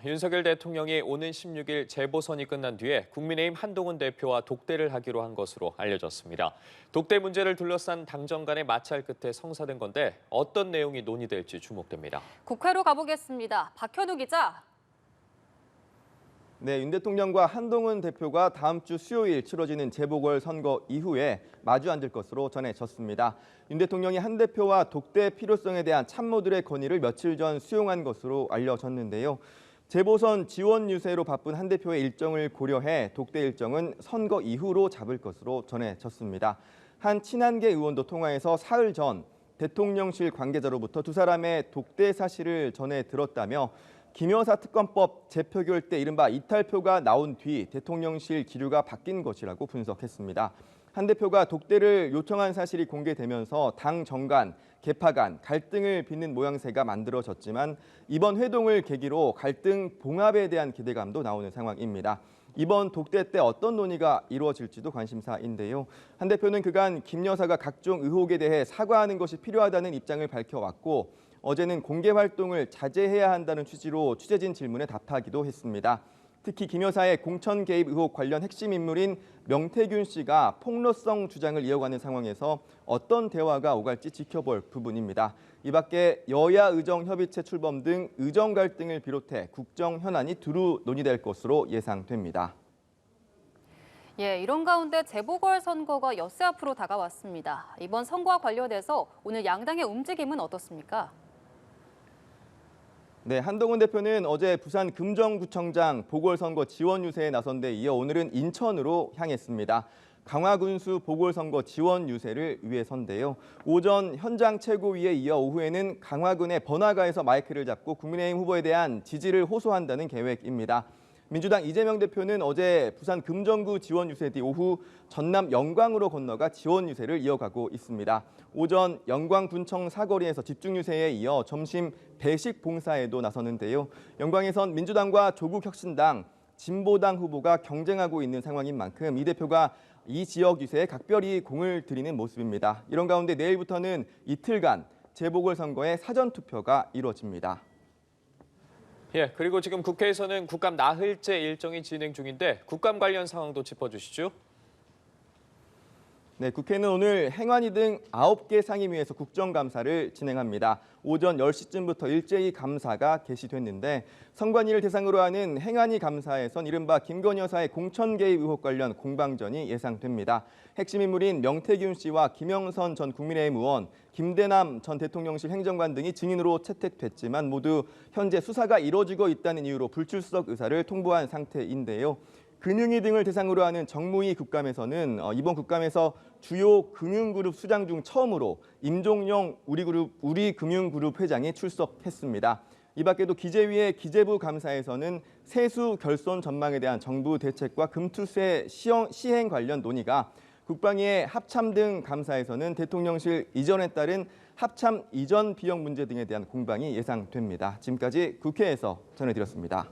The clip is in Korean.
윤석열 대통령이 오는 16일 재보선이 끝난 뒤에 국민의힘 한동훈 대표와 독대를 하기로 한 것으로 알려졌습니다. 독대 문제를 둘러싼 당정 간의 마찰 끝에 성사된 건데 어떤 내용이 논의될지 주목됩니다. 국회로 가보겠습니다. 박현우 기자. 네, 윤 대통령과 한동훈 대표가 다음 주 수요일 치러지는 재보궐선거 이후에 마주 앉을 것으로 전해졌습니다. 윤 대통령이 한 대표와 독대 필요성에 대한 참모들의 건의를 며칠 전 수용한 것으로 알려졌는데요. 재보선 지원 유세로 바쁜 한 대표의 일정을 고려해 독대 일정은 선거 이후로 잡을 것으로 전해졌습니다. 한 친한계 의원도 통화에서 사흘 전 대통령실 관계자로부터 두 사람의 독대 사실을 전해 들었다며 김여사 특검법 재표결 때 이른바 이탈표가 나온 뒤 대통령실 기류가 바뀐 것이라고 분석했습니다. 한 대표가 독대를 요청한 사실이 공개되면서 당 정간, 개파 간 갈등을 빚는 모양새가 만들어졌지만 이번 회동을 계기로 갈등 봉합에 대한 기대감도 나오는 상황입니다. 이번 독대 때 어떤 논의가 이루어질지도 관심사인데요. 한 대표는 그간 김 여사가 각종 의혹에 대해 사과하는 것이 필요하다는 입장을 밝혀왔고 어제는 공개 활동을 자제해야 한다는 취지로 취재진 질문에 답하기도 했습니다. 특히 김 여사의 공천 개입 의혹 관련 핵심 인물인 명태균 씨가 폭로성 주장을 이어가는 상황에서 어떤 대화가 오갈지 지켜볼 부분입니다. 이 밖에 여야 의정협의체 출범 등 의정 갈등을 비롯해 국정 현안이 두루 논의될 것으로 예상됩니다. 이런 가운데 재보궐선거가 엿새 앞으로 다가왔습니다. 이번 선거와 관련해서 오늘 양당의 움직임은 어떻습니까? 네, 한동훈 대표는 어제 부산 금정구청장 보궐선거 지원 유세에 나선 데 이어 오늘은 인천으로 향했습니다. 강화군수 보궐선거 지원 유세를 위해서인데요. 오전 현장 최고위에 이어 오후에는 강화군의 번화가에서 마이크를 잡고 국민의힘 후보에 대한 지지를 호소한다는 계획입니다. 민주당 이재명 대표는 어제 부산 금정구 지원 유세 뒤 오후 전남 영광으로 건너가 지원 유세를 이어가고 있습니다. 오전 영광군청 사거리에서 집중 유세에 이어 점심 배식 봉사에도 나서는데요. 영광에선 민주당과 조국혁신당, 진보당 후보가 경쟁하고 있는 상황인 만큼 이 대표가 이 지역 유세에 각별히 공을 들이는 모습입니다. 이런 가운데 내일부터는 이틀간 재보궐선거의 사전투표가 이루어집니다. 그리고 지금 국회에서는 국감 나흘째 일정이 진행 중인데 국감 관련 상황도 짚어주시죠. 네, 국회는 오늘 행안위 등 9개 상임위에서 국정감사를 진행합니다. 오전 10시쯤부터 일제히 감사가 개시됐는데 선관위를 대상으로 하는 행안위 감사에선 이른바 김건희 여사의 공천 개입 의혹 관련 공방전이 예상됩니다. 핵심 인물인 명태균 씨와 김영선 전 국민의힘 의원, 김대남 전 대통령실 행정관 등이 증인으로 채택됐지만 모두 현재 수사가 이루어지고 있다는 이유로 불출석 의사를 통보한 상태인데요. 금융위 등을 대상으로 하는 정무위 국감에서는 이번 국감에서 주요 금융그룹 수장 중 처음으로 임종영 우리금융그룹 회장이 출석했습니다. 이 밖에도 기재위의 기재부 감사에서는 세수 결손 전망에 대한 정부 대책과 금투세 시행 관련 논의가, 국방위의 합참 등 감사에서는 대통령실 이전에 따른 합참 이전 비용 문제 등에 대한 공방이 예상됩니다. 지금까지 국회에서 전해드렸습니다.